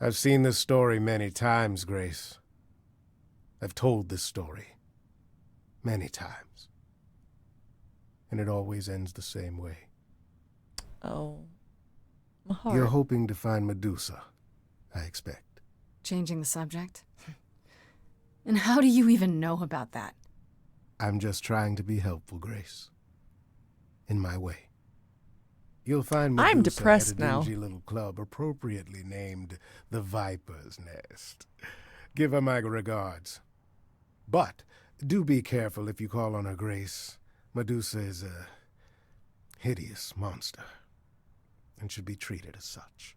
I've seen this story many times, Grace. I've told this story many times. And it always ends the same way. Oh. My heart. You're hoping to find Medusa, I expect. Changing the subject? And how do you even know about that? I'm just trying to be helpful, Grace. In my way. You'll find Medusa I'm depressed at a now. dingy little club appropriately named the Viper's Nest. Give her my regards. But do be careful if you call on her, Grace. Medusa is a hideous monster and should be treated as such.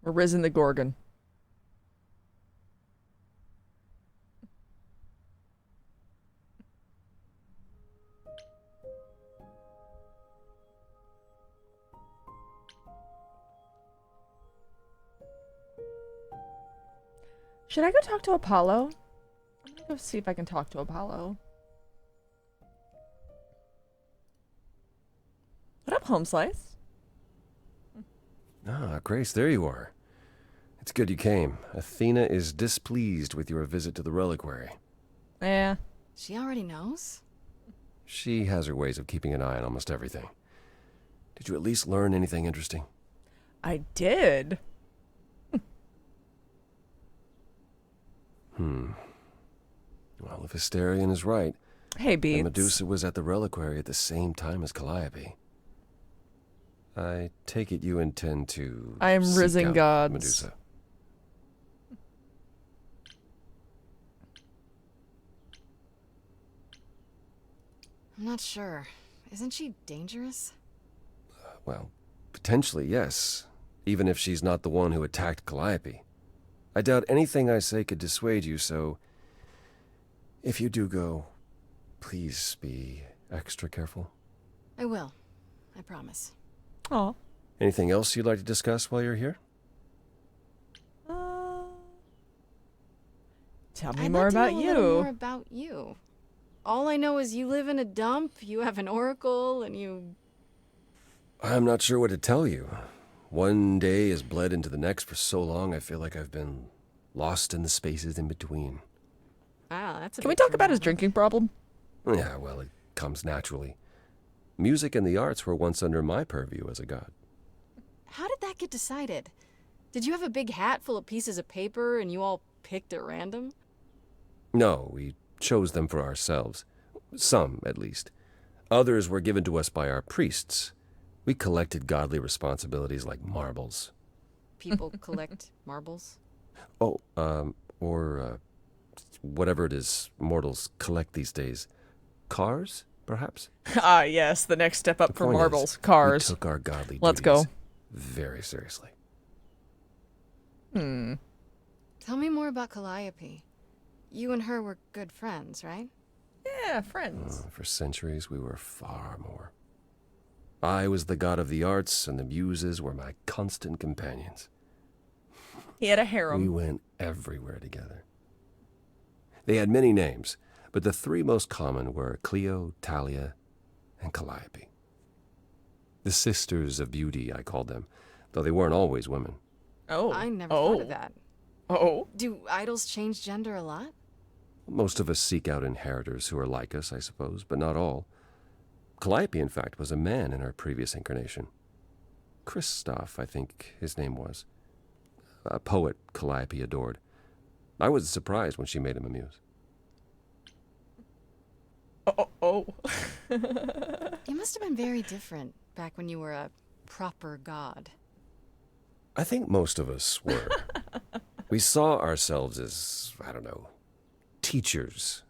Arisen the Gorgon. Should I go talk to Apollo? I'm gonna go see if I can talk to Apollo. What up, Home Slice? Ah, Grace, there you are. It's good you came. Athena is displeased with your visit to the reliquary. Yeah. She already knows? She has her ways of keeping an eye on almost everything. Did you at least learn anything interesting? I did. Well, if Asterion is right, Hey, then Beats. Medusa was at the reliquary at the same time as Calliope. I take it you intend to I am seek risen out gods. Medusa. I'm not sure. Isn't she dangerous? Well, potentially, yes. Even if she's not the one who attacked Calliope. I doubt anything I say could dissuade you, so if you do go, please be extra careful. I will. I promise. Aw. Anything else you'd like to discuss while you're here? Tell me I'd more like to about know a little more you. about you. All I know is you live in a dump, you have an oracle, and you... I'm not sure what to tell you. One day has bled into the next for so long, I feel like I've been lost in the spaces in between. Ah, that's a Can we bit talk about his dramatic. drinking problem? Yeah, well, it comes naturally. Music and the arts were once under my purview as a god. How did that get decided? Did you have a big hat full of pieces of paper and you all picked at random? No, we chose them for ourselves. Some, at least. Others were given to us by our priests. We collected godly responsibilities like marbles. People collect marbles? Oh, or whatever it is mortals collect these days. Cars, perhaps? Ah, yes, the next step up The for point is, marbles. Cars. We took our godly Let's duties go. very seriously. Tell me more about Calliope. You and her were good friends, right? Yeah, friends. For centuries, we were far more. I was the god of the arts, and the muses were my constant companions. He had a We harem. went everywhere together. They had many names, but the three most common were Clio, Talia, and Calliope. The Sisters of Beauty, I called them, though they weren't always women. Oh. I never oh. thought of that. Oh. Do idols change gender a lot? Most of us seek out inheritors who are like us, I suppose, but not all. Calliope, in fact, was a man in her previous incarnation. Christoph, I think his name was. A poet Calliope adored. I was surprised when she made him a muse. Oh. You must have been very different back when you were a proper god. I think most of us were. We saw ourselves as, I don't know, teachers.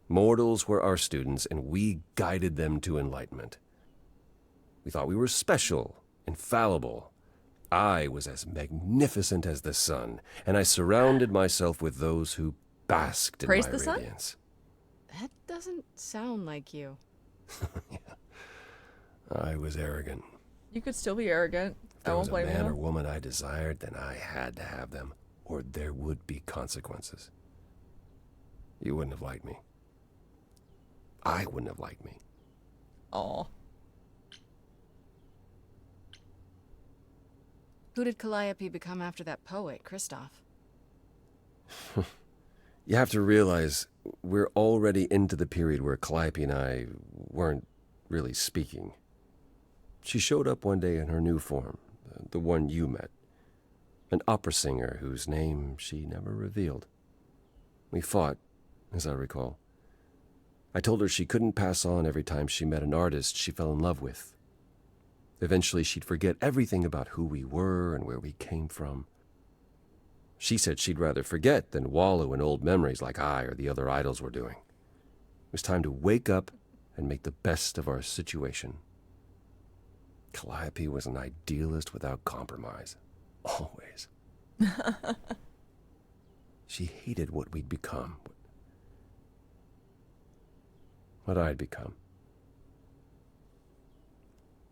Mortals were our students, and we guided them to enlightenment. We thought we were special, infallible. I was as magnificent as the sun, and I surrounded myself with those who basked in Praise my the sun? radiance. That doesn't sound like you. I was arrogant. You could still be arrogant. If I there won't was a blame man or you. woman I desired, then I had to have them, or there would be consequences. You wouldn't have liked me. I wouldn't have liked me. Aw. Who did Calliope become after that poet, Kristoff? You have to realize we're already into the period where Calliope and I weren't really speaking. She showed up one day in her new form, the one you met. An opera singer whose name she never revealed. We fought, as I recall. I told her she couldn't pass on every time she met an artist she fell in love with. Eventually she'd forget everything about who we were and where we came from. She said she'd rather forget than wallow in old memories like I or the other idols were doing. It was time to wake up and make the best of our situation. Calliope was an idealist without compromise. Always. She hated what we'd become. What I'd become.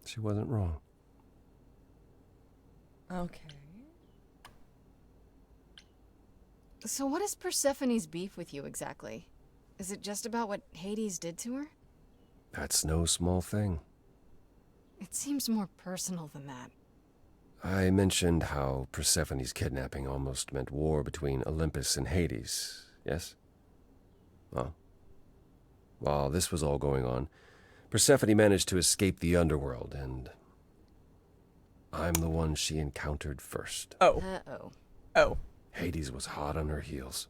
She wasn't wrong. Okay. So what is Persephone's beef with you exactly? Is it just about what Hades did to her? That's no small thing. It seems more personal than that. I mentioned how Persephone's kidnapping almost meant war between Olympus and Hades, yes? Well, while this was all going on, Persephone managed to escape the underworld, and I'm the one she encountered first. Oh. Uh-oh. Oh. Hades was hot on her heels.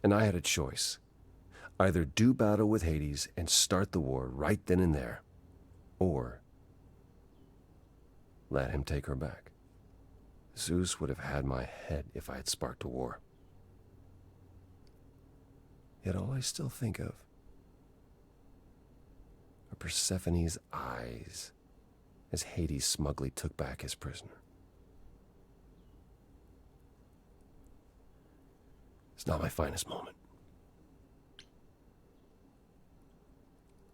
And I had a choice. Either do battle with Hades and start the war right then and there, or let him take her back. Zeus would have had my head if I had sparked a war. Yet all I still think of are Persephone's eyes as Hades smugly took back his prisoner. It's not my finest moment.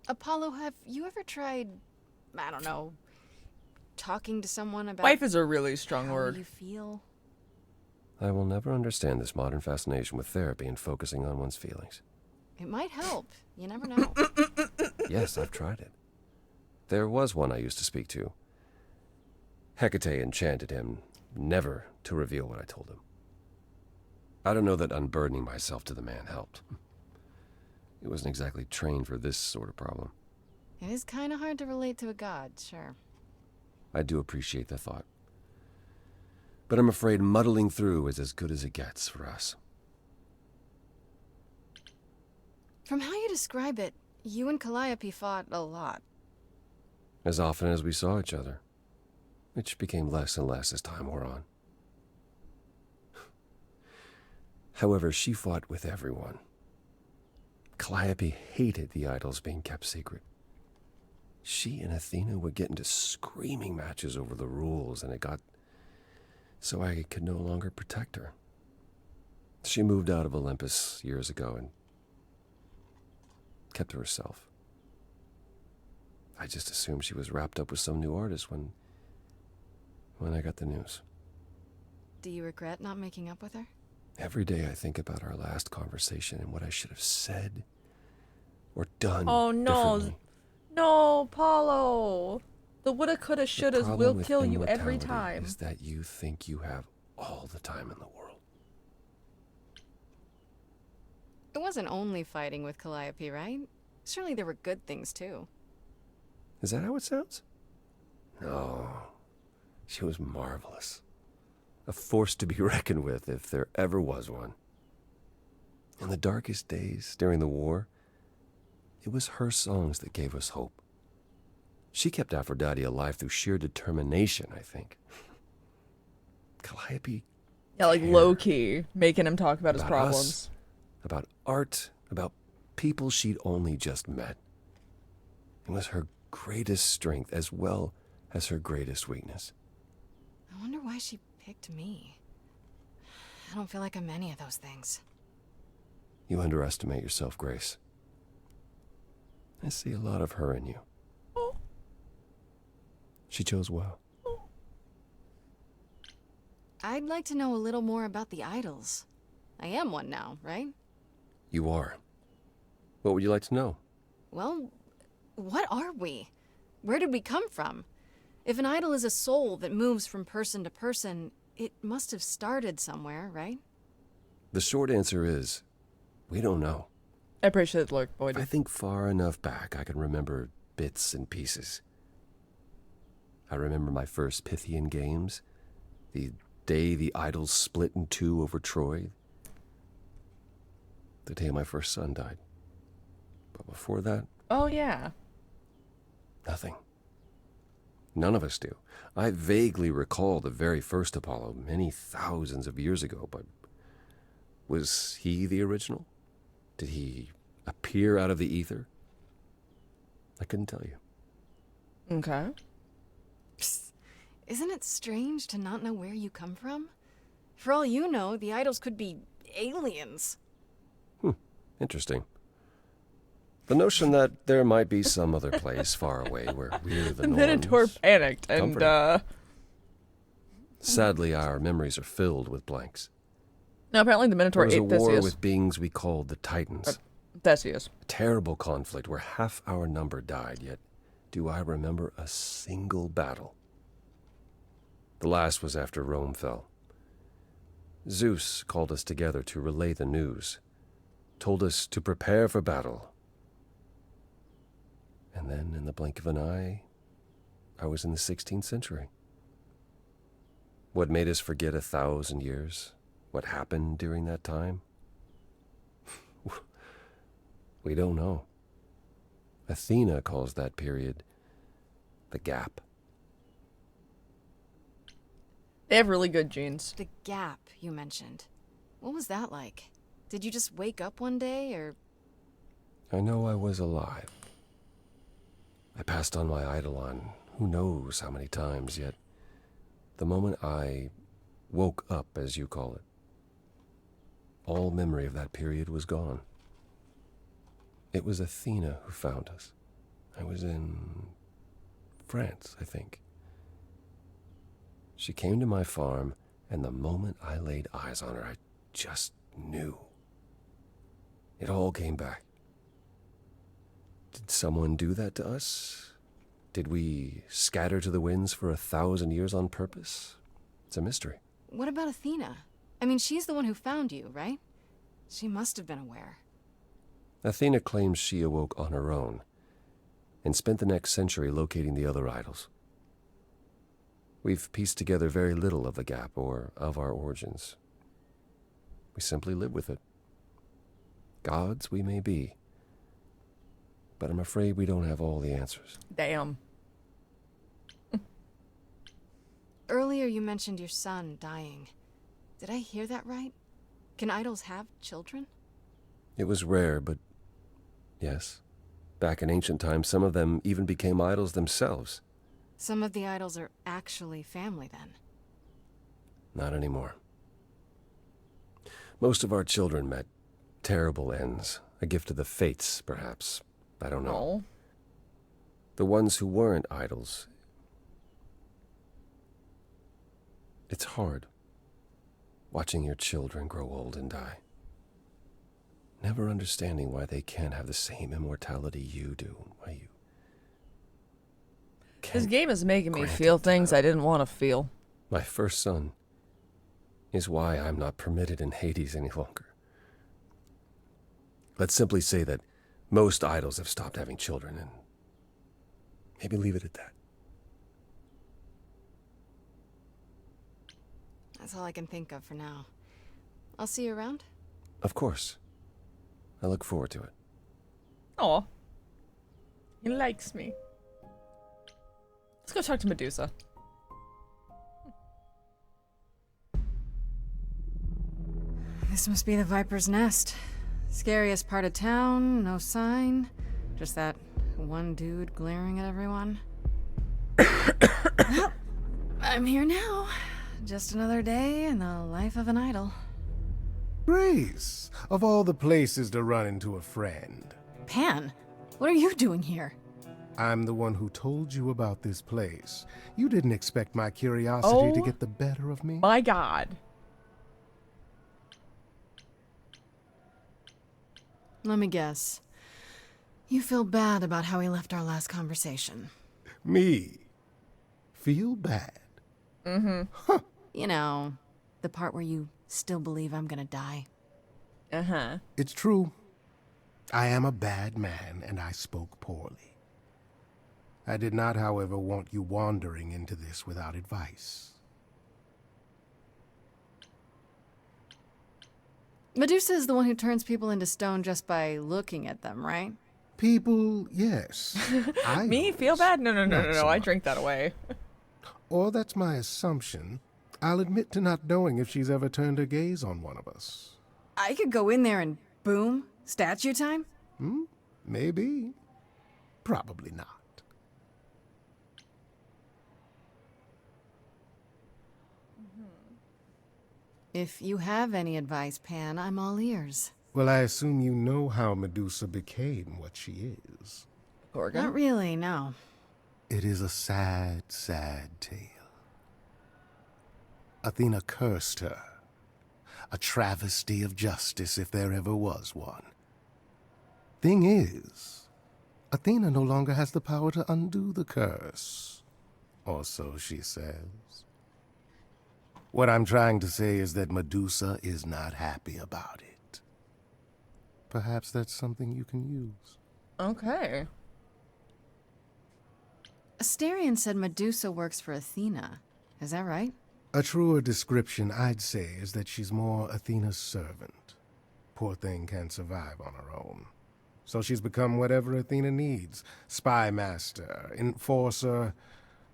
Apollo, have you ever tried, I don't know, talking to someone about Wife is a really strong how word. you feel? I will never understand this modern fascination with therapy and focusing on one's feelings. It might help. You never know. Yes, I've tried it. There was one I used to speak to. Hecate enchanted him never to reveal what I told him. I don't know that unburdening myself to the man helped. He wasn't exactly trained for this sort of problem. It is kind of hard to relate to a god, sure. I do appreciate the thought. But I'm afraid muddling through is as good as it gets for us. From how you describe it, you and Calliope fought a lot. As often as we saw each other, which became less and less as time wore on. However, she fought with everyone. Calliope hated the idols being kept secret. She and Athena would get into screaming matches over the rules, and it got so I could no longer protect her. She moved out of Olympus years ago and kept to herself. I just assumed she was wrapped up with some new artist when I got the news. Do you regret not making up with her? Every day I think about our last conversation and what I should have said or done Oh no. differently. No, Paulo. The woulda, coulda, The shouldas problem will with kill you every immortality time. is that you think you have all the time in the world. It wasn't only fighting with Calliope, right? Surely there were good things too. Is that how it sounds? No. She was marvelous. A force to be reckoned with if there ever was one. In the darkest days during the war, it was her songs that gave us hope. She kept Aphrodite alive through sheer determination, I think. Calliope Yeah, like cared low key, making him talk about his about problems. us, about art, about people she'd only just met. It was her greatest strength as well as her greatest weakness. I wonder why she picked me. I don't feel like I'm any of those things. You underestimate yourself, Grace. I see a lot of her in you. Oh. She chose well. I'd like to know a little more about the idols. I am one now, right? You are. What would you like to know? Well, what are we? Where did we come from? If an idol is a soul that moves from person to person, it must have started somewhere, right? The short answer is, we don't know. I appreciate Lord Boyd. If I think far enough back, I can remember bits and pieces. I remember my first Pythian games, the day the idols split in two over Troy, the day my first son died. But before that, Oh, yeah. nothing. None of us do. I vaguely recall the very first Apollo many thousands of years ago, but was he the original? Did he appear out of the ether? I couldn't tell you. Okay. Psst. Isn't it strange to not know where you come from? For all you know, the idols could be aliens. Interesting. The notion that there might be some other place far away where we're the The norms. Minotaur panicked, and, Comforting. Sadly, our memories are filled with blanks. no, apparently the Minotaur There ate was a war Theseus. with beings we called the Titans. Theseus. A terrible conflict where half our number died, yet do I remember a single battle. The last was after Rome fell. Zeus called us together to relay the news, told us to prepare for battle. And then, in the blink of an eye, I was in the 16th century. What made us forget 1,000 years? What happened during that time? We don't know. Athena calls that period the gap. They have really good genes. The gap you mentioned. What was that like? Did you just wake up one day, or... I know I was alive. I passed on my eidolon who knows how many times, yet the moment I woke up, as you call it, all memory of that period was gone. It was Athena who found us. I was in France, I think. She came to my farm, and the moment I laid eyes on her, I just knew. It all came back. Did someone do that to us? Did we scatter to the winds for 1,000 years on purpose? It's a mystery. What about Athena? I mean, she's the one who found you, right? She must have been aware. Athena claims she awoke on her own and spent the next century locating the other idols. We've pieced together very little of the gap or of our origins. We simply live with it. Gods we may be, but I'm afraid we don't have all the answers. Damn. Earlier you mentioned your son dying. Did I hear that right? Can idols have children? It was rare, but yes. Back in ancient times, some of them even became idols themselves. Some of the idols are actually family, then. Not anymore. Most of our children met terrible ends. A gift of the fates, perhaps. I don't know. No. The ones who weren't idols. It's hard. Watching your children grow old and die. Never understanding why they can't have the same immortality you do. Why you This can't. game is making me grant feel it to things them. I didn't want to feel. My first son is why I'm not permitted in Hades any longer. Let's simply say that most idols have stopped having children, and maybe leave it at that. That's all I can think of for now. I'll see you around. Of course. I look forward to it. Aw. He likes me. Let's go talk to Medusa. This must be the Viper's Nest. Scariest part of town, no sign. Just that one dude glaring at everyone. Well, I'm here now. Just another day in the life of an idol. Grace, of all the places to run into a friend. Pan, what are you doing here? I'm the one who told you about this place. You didn't expect my curiosity to Oh. get the better of me? My god. Let me guess. You feel bad about how he left our last conversation. Me? Feel bad? You know, the part where you still believe I'm gonna die. Uh-huh. It's true. I am a bad man, and I spoke poorly. I did not, however, want you wandering into this without advice. Medusa is the one who turns people into stone just by looking at them, right? People, yes. Me? Idols, Feel bad? No, not so I much. drink that away. Or that's my assumption. I'll admit to not knowing if she's ever turned her gaze on one of us. I could go in there and boom, statue time? Maybe. Probably not. If you have any advice, Pan, I'm all ears. Well, I assume you know how Medusa became what she is. Gorgon? Not really, no. It is a sad, sad tale. Athena cursed her. A travesty of justice, if there ever was one. Thing is, Athena no longer has the power to undo the curse. Or so she says. What I'm trying to say is that Medusa is not happy about it. Perhaps that's something you can use. Okay. Asterion said Medusa works for Athena. Is that right? A truer description, I'd say, is that she's more Athena's servant. Poor thing can't survive on her own. So she's become whatever Athena needs. Spy master, enforcer,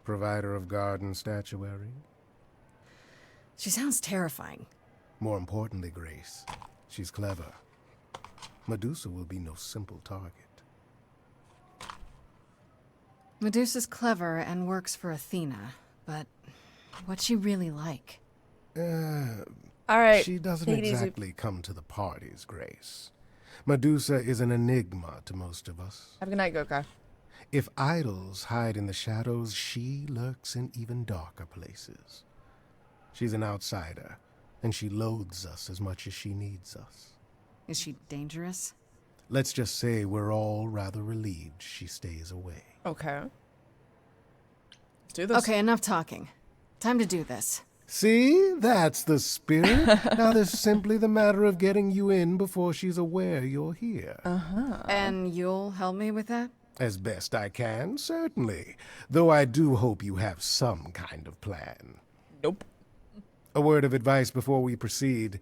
provider of garden statuary. She sounds terrifying. More importantly, Grace, she's clever. Medusa will be no simple target. Medusa's clever and works for Athena, but what's she really like? All right. She doesn't take it easy. exactly come to the parties, Grace. Medusa is an enigma to most of us. Have a good night, Goka. If idols hide in the shadows, she lurks in even darker places. She's an outsider, and she loathes us as much as she needs us. Is she dangerous? Let's just say we're all rather relieved she stays away. Okay. Let's do this. Okay, enough talking. Time to do this. See? That's the spirit. Now there's simply the matter of getting you in before she's aware you're here. And you'll help me with that? As best I can, certainly. Though I do hope you have some kind of plan. Nope. A word of advice before we proceed.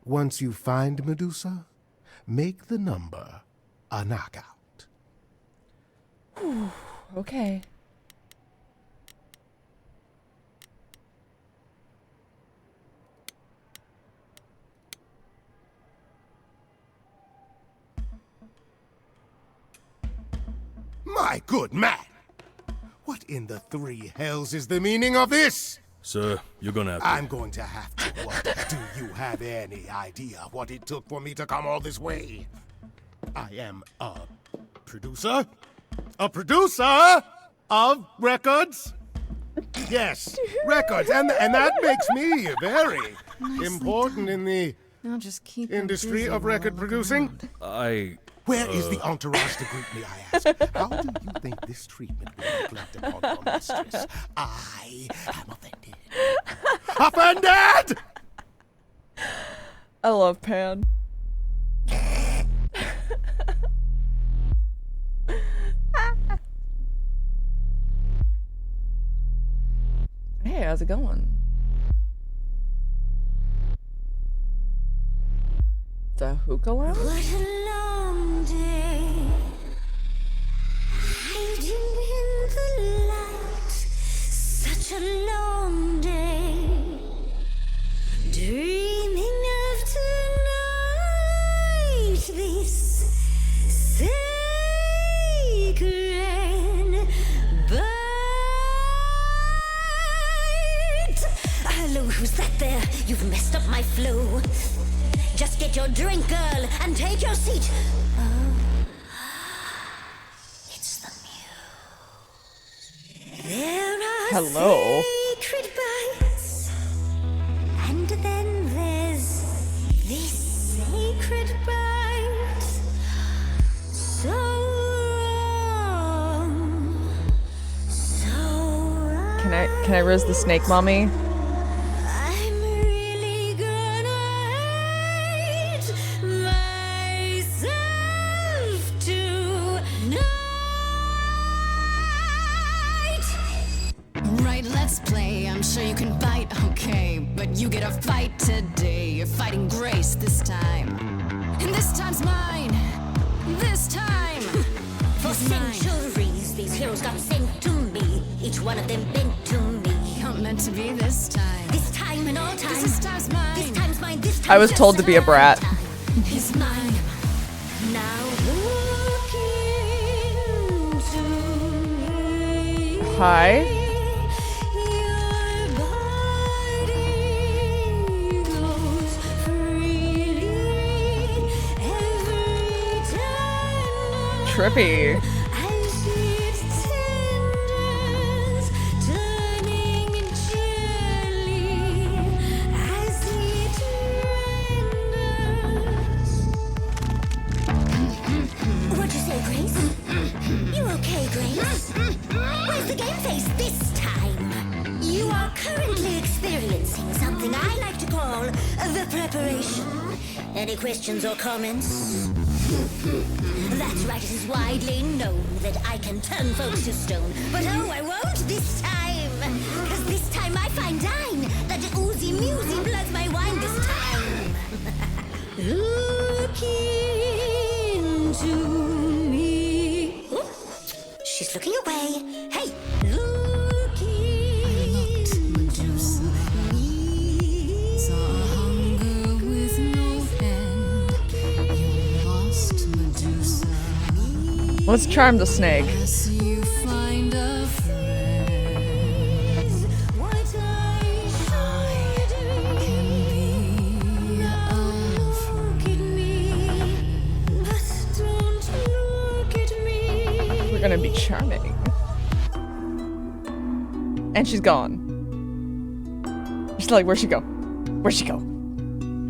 Once you find Medusa, make the number a knockout. Okay. My good man! What in the three hells is the meaning of this? Sir, you're gonna have to... I'm going to have to what? Do you have any idea what it took for me to come all this way? I am a producer? A producer of records? Yes, records. And that makes me very important in the I'll just keep them industry busy of while I record look offending. around. Where is the entourage to greet me, I ask? How do you think this treatment will reflect upon your mistress? I am offended. Offended! I love Pan. Hey, how's it going? The hookah lounge? What a long day, hiding in the light. Such a long day, dreaming of tonight. This sacred bite. Hello, who's that there? You've messed up my flow. Just get your drink, girl, and take your seat. Oh, it's the muse. There are Hello. sacred bites, and then there's this sacred bite. So wrong, so wrong. Can I Can I riz the snake mommy? I'm really gonna hate myself tonight. Right, let's play. I'm sure you can bite, okay. But you get a fight today. You're fighting Grace this time. And this time's mine. This time. For centuries, these heroes got sent to me. Each one of them bent to me. Not meant to be this time. This time and all time. This time's mine. This time's mine. This time's I was told to be a brat. It's mine. Now look into me. Hi. Your body goes freely every time. Trippy. As it tenders, turning gently as it renders. What'd you say, Grace? You okay, Grace? Where's the game face this time? You are currently experiencing something I like to call the preparation. Any questions or comments? That's right, it is widely known that I can turn folks to stone. But oh, I won't this time. Cause this time I find dine that oozy musy bloods my wine this time. Look into me. Ooh, she's looking away. Hey, look into me. Saw hunger with no end. You lost Medusa. Let's charm the snake. As you find a friend. What I should Can be look at me, but don't look at me. We're gonna be charming. And she's gone. She's like, where'd she go? Where'd she go?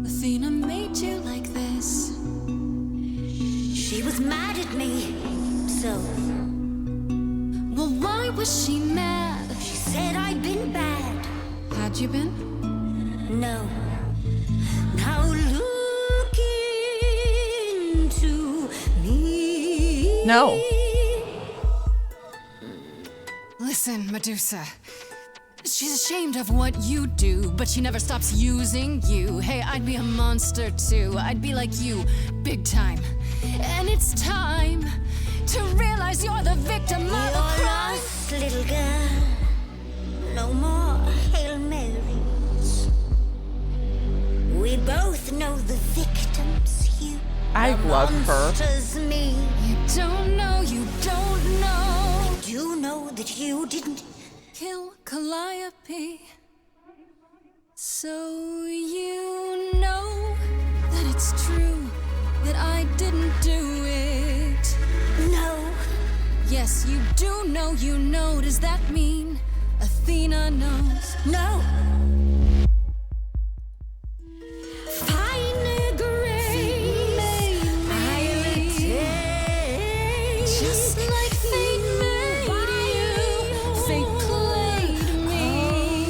Athena made you like this. She was mad at me, so Well, why was she mad? she said I'd been bad. Had you been? No. Now look into me. No. Listen, Medusa. She's ashamed of what you do, but she never stops using you. Hey, I'd be a monster too. I'd be like you, big time. And it's time to realize you're the victim of a You're crime. lost, little girl. No more Hail Marys. We both know the victims. You, I the love her. monsters, me. You don't know, you don't know. You know that you didn't. Kill Calliope. So you know that it's true that I didn't do it. No. Yes, you do know, you know. Does that mean Athena knows? No. Fine grace, I'll take Just like fate made you, fate played me.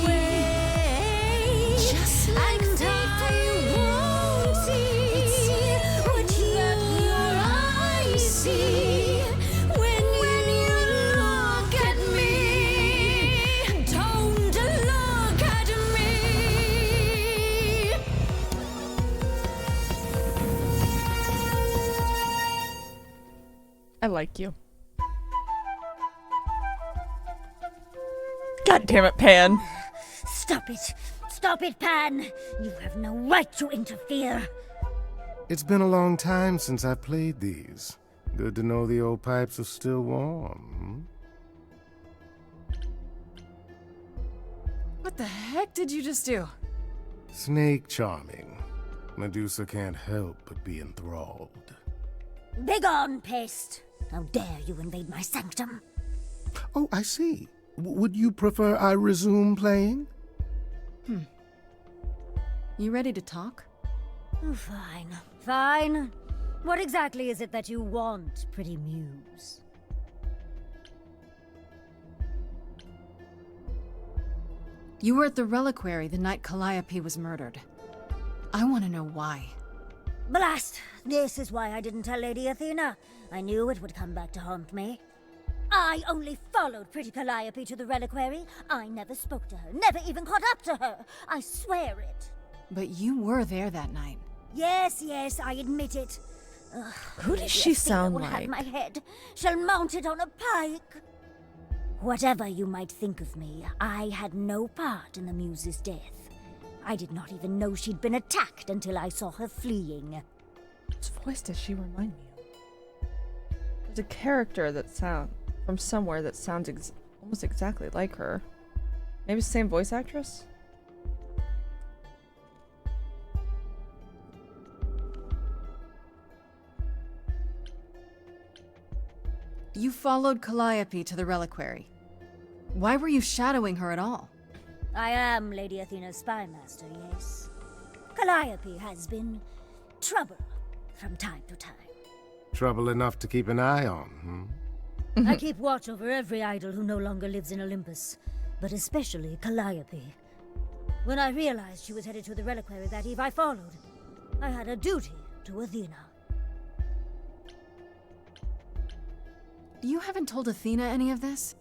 away. Just like And fate I won't see what your eyes see when you look at me. Don't look at me. I like you. God damn it, Pan. Stop it. Stop it, Pan. You have no right to interfere. It's been a long time since I played these. Good to know the old pipes are still warm. What the heck did you just do? Snake charming. Medusa can't help but be enthralled. Begone, pest. How dare you invade my sanctum? Oh, I see. Would you prefer I resume playing? You ready to talk? Oh, fine. Fine. What exactly is it that you want, pretty muse? You were at the reliquary the night Calliope was murdered. I want to know why. Blast! This is why I didn't tell Lady Athena. I knew it would come back to haunt me. I only followed pretty Calliope to the reliquary. I never spoke to her, never even caught up to her. I swear it. But you were there that night. Yes, I admit it. Ugh, Who does Lady she Athena sound will have like? my head. She'll mount it on a pike. Whatever you might think of me, I had no part in the Muse's death. I did not even know she'd been attacked until I saw her fleeing. Whose voice does she remind me of? There's a character that from somewhere that sounds almost exactly like her. Maybe it's the same voice actress? You followed Calliope to the reliquary. Why were you shadowing her at all? I am Lady Athena's spy master, yes. Calliope has been trouble from time to time. Trouble enough to keep an eye on, I keep watch over every idol who no longer lives in Olympus, but especially Calliope. When I realized she was headed to the reliquary that eve, I followed. I had a duty to Athena. You haven't told Athena any of this?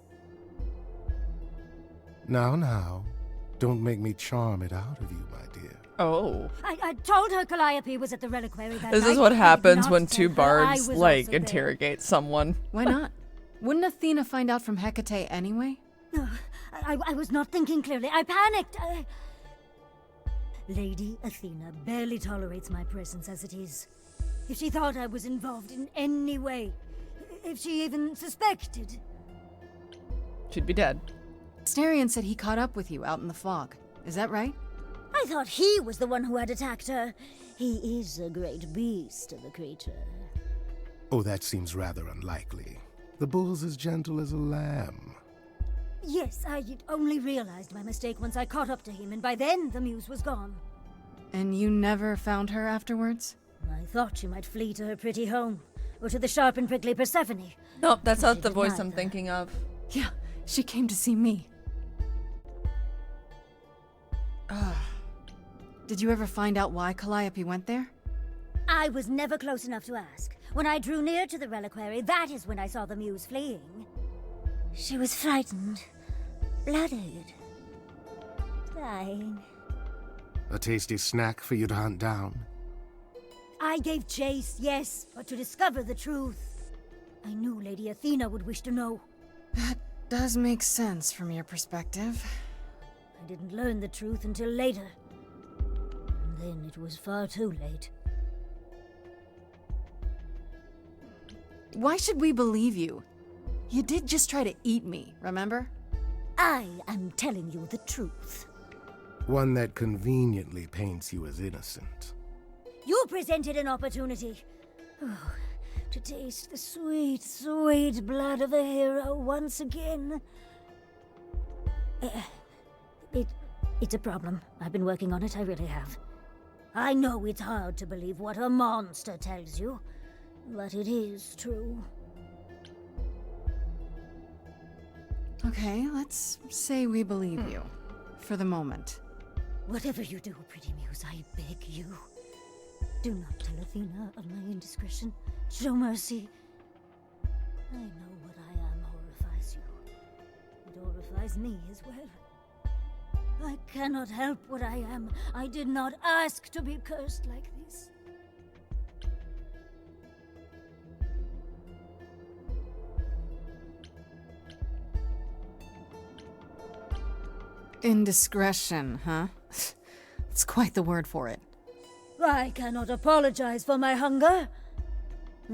Now. Don't make me charm it out of you, my dear. Oh. I told her Calliope was at the reliquary that This night. is what I did happens not when tell two her I bards, was like, also there. interrogate someone. Why not? Wouldn't Athena find out from Hecate anyway? I was not thinking clearly. I panicked. Lady Athena barely tolerates my presence as it is. If she thought I was involved in any way, if she even suspected. She'd be dead. Starion said he caught up with you out in the fog. Is that right? I thought he was the one who had attacked her. He is a great beast of a creature. Oh, that seems rather unlikely. The bull's as gentle as a lamb. Yes, I had only realized my mistake once I caught up to him, and by then the muse was gone. And you never found her afterwards? I thought she might flee to her pretty home, or to the sharp and prickly Persephone. Nope, that's She not the did voice I'm neither. thinking of. Yeah, she came to see me. Did you ever find out why Calliope went there? I was never close enough to ask. When I drew near to the reliquary, that is when I saw the muse fleeing. She was frightened, blooded, dying. A tasty snack for you to hunt down. I gave chase, yes, but to discover the truth. I knew Lady Athena would wish to know. That does make sense from your perspective. I didn't learn the truth until later. And then it was far too late. Why should we believe you? You did just try to eat me, remember? I am telling you the truth. One that conveniently paints you as innocent. You presented an opportunity. To taste the sweet, sweet blood of a hero once again. It's a problem. I've been working on it, I really have. I know it's hard to believe what a monster tells you, but it is true. Okay, let's say we believe you. For the moment. Whatever you do, pretty muse, I beg you. Do not tell Athena of my indiscretion. Show mercy. I know what I am horrifies you. It horrifies me as well. I cannot help what I am. I did not ask to be cursed like this. Indiscretion, huh? It's quite the word for it. I cannot apologize for my hunger.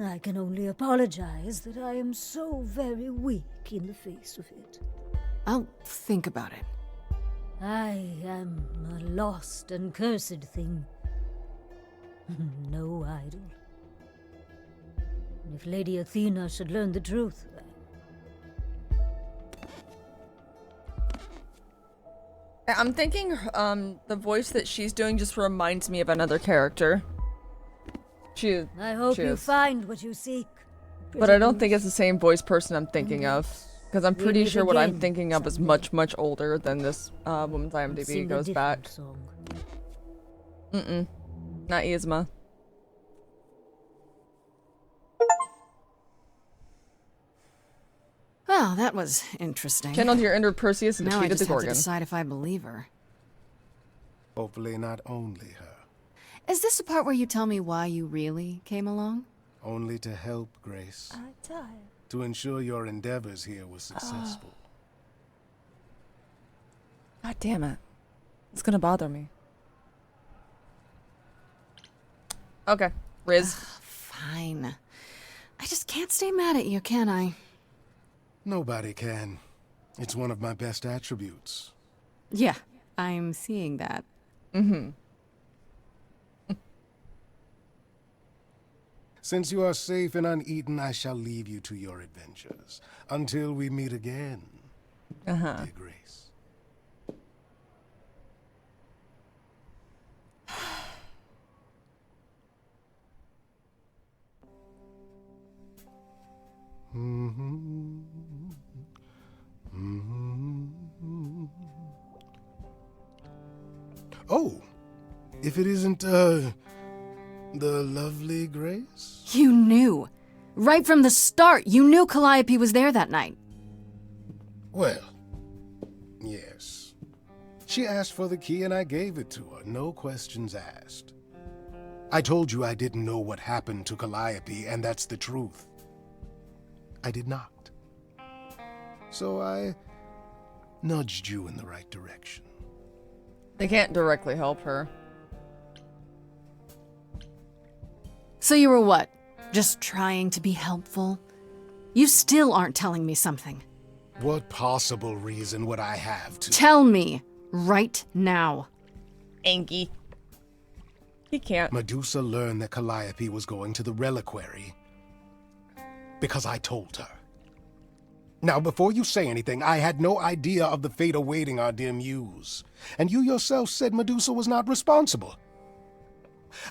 I can only apologize that I am so very weak in the face of it. I'll think about it. I am a lost and cursed thing. No idol. If Lady Athena should learn the truth, I'm thinking the voice that she's doing just reminds me of another character. I hope you Cheers. find what you seek. But I don't think it's the same voice person I'm thinking of. Because I'm pretty live sure what I'm again thinking of is someday. much, much older than this woman's Sing IMDb a goes back. different song. Not Yzma. Well, that was interesting. Channeled your inner Perseus and Now I defeated just the have to Gorgon. decide if I believe her. Hopefully not only her. Is this the part where you tell me why you really came along? Only to help, Grace. To ensure your endeavors here were successful. God damn it. It's gonna bother me. Okay. Riz. Fine. I just can't stay mad at you, can I? Nobody can. It's one of my best attributes. Yeah, I'm seeing that. Since you are safe and uneaten, I shall leave you to your adventures. Until we meet again, dear Grace. Oh, if it isn't, the lovely Grace? You knew. Right from the start, you knew Calliope was there that night. Well, yes. She asked for the key and I gave it to her, no questions asked. I told you I didn't know what happened to Calliope, and that's the truth. I did not. So I nudged you in the right direction. They can't directly help her. So you were what? Just trying to be helpful? You still aren't telling me something. What possible reason would I have to? Tell me, right now. Anky. He can't. Medusa learned that Calliope was going to the reliquary because I told her. Now, before you say anything, I had no idea of the fate awaiting our dear muse. And you yourself said Medusa was not responsible.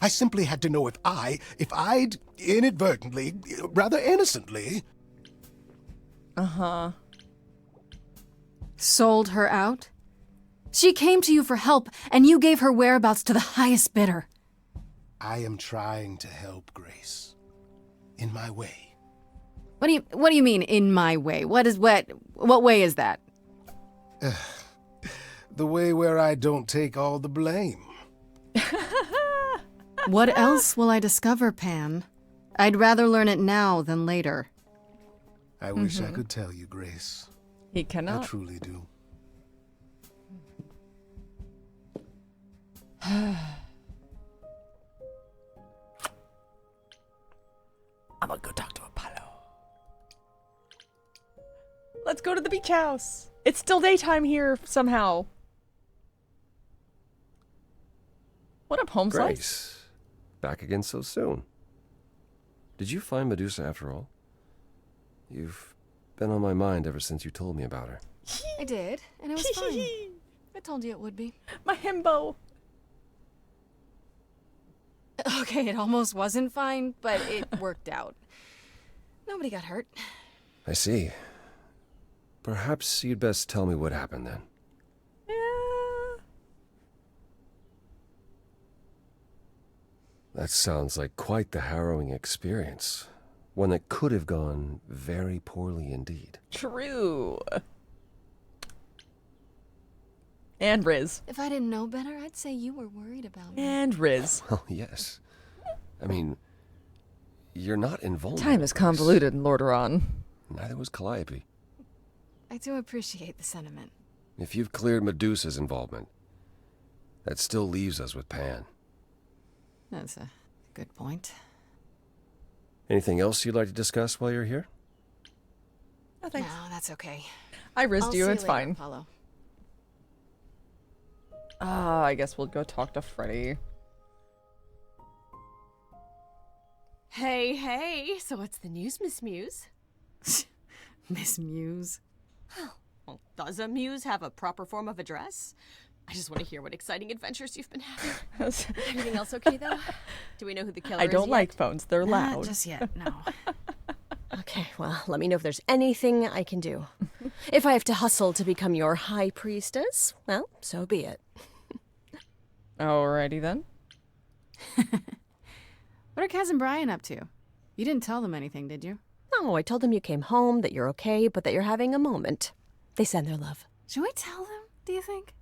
I simply had to know if I'd inadvertently, rather innocently... Sold her out? She came to you for help, and you gave her whereabouts to the highest bidder. I am trying to help, Grace. In my way. What do you mean, in my way? What way is that? The way where I don't take all the blame. What else will I discover, Pan? I'd rather learn it now than later. I wish I could tell you, Grace. He I cannot. truly do. I'm gonna go talk to Apollo. Let's go to the beach house. It's still daytime here somehow. What up, home slice? Grace, back again so soon. Did you find Medusa after all? You've been on my mind ever since you told me about her. I did, and it was fine. I told you it would be. My himbo. Okay, it almost wasn't fine, but it worked out. Nobody got hurt. I see. Perhaps you'd best tell me what happened then. Yeah. That sounds like quite the harrowing experience. One that could have gone very poorly indeed. True. And Riz. If I didn't know better, I'd say you were worried about me. And Riz. Well, yes. I mean, you're not involved. Time is convoluted in Lordaeron. Neither was Calliope. I do appreciate the sentiment. If you've cleared Medusa's involvement, that still leaves us with Pan. That's a good point. Anything else you'd like to discuss while you're here? Oh, thanks. No, that's okay. I rizzed I'll you, see it's later, fine. Apollo. I guess we'll go talk to Freddy. Hey, hey, so what's the news, Miss Muse? Miss Muse. Well, does a muse have a proper form of address? I just want to hear what exciting adventures you've been having. Everything else okay, though? Do we know who the killer is I don't yet? like phones, they're Not loud. just yet, no. Okay, well, let me know if there's anything I can do. If I have to hustle to become your high priestess, well, so be it. Alrighty then. What are Kaz and Brian up to? You didn't tell them anything, did you? Oh, I told them you came home, that you're okay, but that you're having a moment. They send their love. Should we tell them, do you think?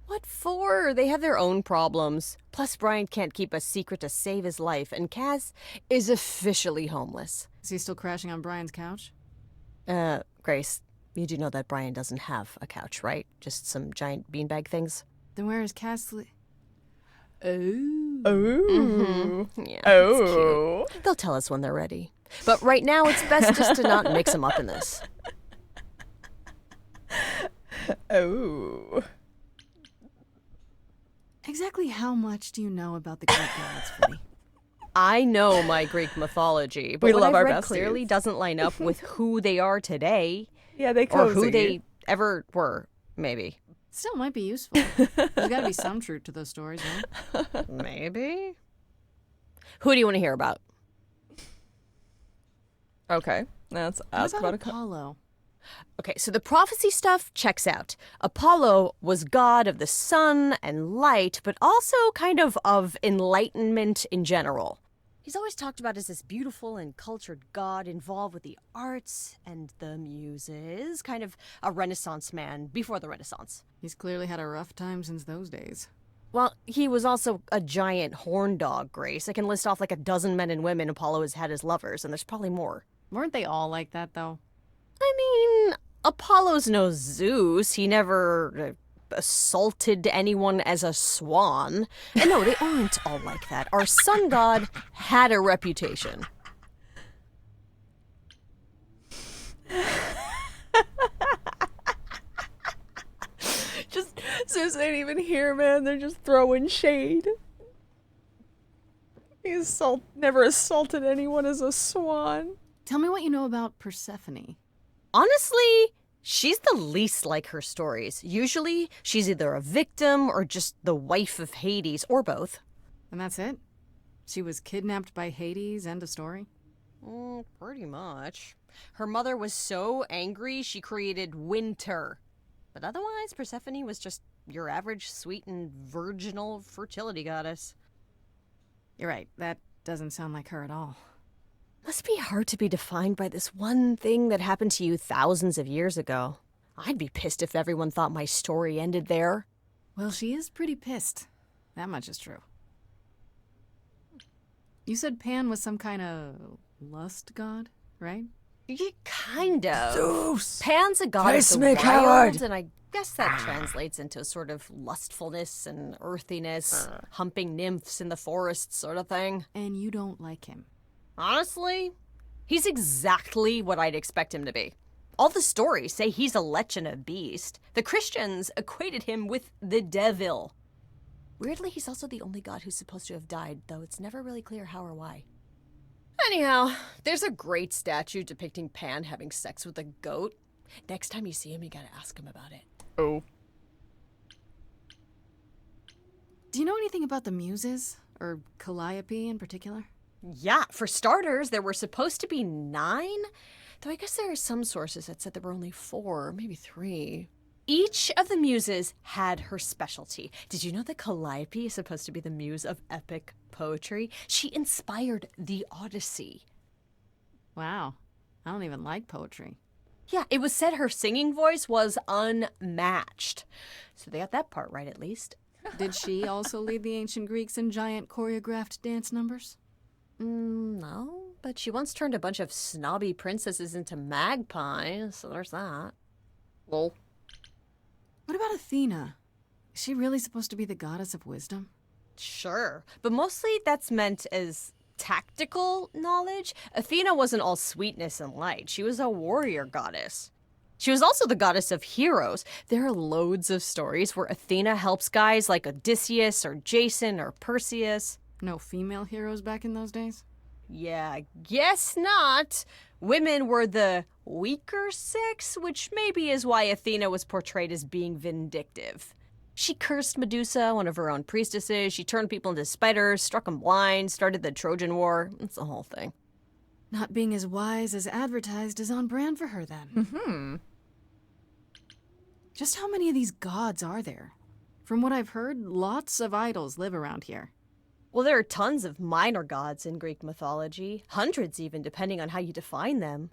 What for? They have their own problems. Plus, Brian can't keep a secret to save his life, and Kaz is officially homeless. Is he still crashing on Brian's couch? Grace, you do know that Brian doesn't have a couch, right? Just some giant beanbag things? Then where is Kaz Oh. Ooh. Yeah, Oh. it's cute. They'll tell us when they're ready. But right now, it's best just to not mix them up in this. Oh. Exactly how much do you know about the Greek gods, Freddie? I know my Greek mythology, but We what love I've our read besties. clearly doesn't line up with who they are today, Yeah, they or cozy. who they ever were, maybe. Still might be useful. There's gotta be some truth to those stories, right? Maybe? Who do you want to hear about? Okay, let's ask What about about Apollo? Okay, so the prophecy stuff checks out. Apollo was god of the sun and light, but also kind of enlightenment in general. He's always talked about as this beautiful and cultured god involved with the arts and the muses, kind of a Renaissance man before the Renaissance. He's clearly had a rough time since those days. Well, he was also a giant horn dog, Grace. I can list off like a dozen men and women Apollo has had as lovers, and there's probably more. Weren't they all like that, though? I mean, Apollo's no Zeus. He never assaulted anyone as a swan. And no, they aren't all like that. Our sun god had a reputation. Just Zeus ain't even here, man. They're just throwing shade. He never assaulted anyone as a swan. Tell me what you know about Persephone. Honestly, she's the least like her stories. Usually, she's either a victim or just the wife of Hades, or both. And that's it? She was kidnapped by Hades, end of story? Pretty much. Her mother was so angry, she created winter. But otherwise, Persephone was just your average sweet and virginal fertility goddess. You're right, that doesn't sound like her at all. Must be hard to be defined by this one thing that happened to you thousands of years ago. I'd be pissed if everyone thought my story ended there. Well, she is pretty pissed. That much is true. You said Pan was some kind of lust god, right? Yeah, kind of. Zeus! Pan's a god of the me, wild, coward! and I guess that translates into sort of lustfulness and earthiness, humping nymphs in the forest sort of thing. And you don't like him. Honestly, he's exactly what I'd expect him to be. All the stories say he's a lech and a beast. The Christians equated him with the devil. Weirdly, he's also the only god who's supposed to have died, though it's never really clear how or why. Anyhow, there's a great statue depicting Pan having sex with a goat. Next time you see him, you gotta ask him about it. Oh. Do you know anything about the Muses? Or Calliope in particular? Yeah, for starters, there were supposed to be 9, though I guess there are some sources that said there were only 4, maybe 3. Each of the muses had her specialty. Did you know that Calliope is supposed to be the muse of epic poetry? She inspired the Odyssey. Wow. I don't even like poetry. Yeah, it was said her singing voice was unmatched. So they got that part right, at least. Did she also lead the ancient Greeks in giant choreographed dance numbers? No, but she once turned a bunch of snobby princesses into magpies, so there's that. Lol. What about Athena? Is she really supposed to be the goddess of wisdom? Sure, but mostly that's meant as tactical knowledge. Athena wasn't all sweetness and light. She was a warrior goddess. She was also the goddess of heroes. There are loads of stories where Athena helps guys like Odysseus or Jason or Perseus. No female heroes back in those days? Yeah, I guess not. Women were the weaker sex, which maybe is why Athena was portrayed as being vindictive. She cursed Medusa, one of her own priestesses. She turned people into spiders, struck them blind, started the Trojan War. It's the whole thing. Not being as wise as advertised is on brand for her then. Just how many of these gods are there? From what I've heard, lots of idols live around here. Well, there are tons of minor gods in Greek mythology, hundreds even, depending on how you define them.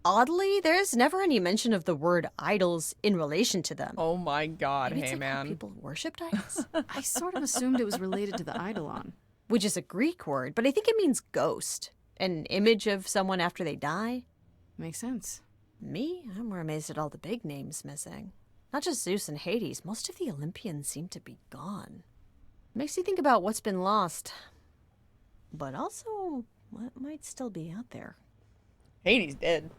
Oddly, there's never any mention of the word idols in relation to them. Oh my god, Maybe it's hey like how man. people worshipped idols? I sort of assumed it was related to the eidolon. Which is a Greek word, but I think it means ghost. An image of someone after they die. Makes sense. Me? I'm more amazed at all the big names missing. Not just Zeus and Hades, most of the Olympians seem to be gone. Makes you think about what's been lost. But also, what might still be out there. Hades dead.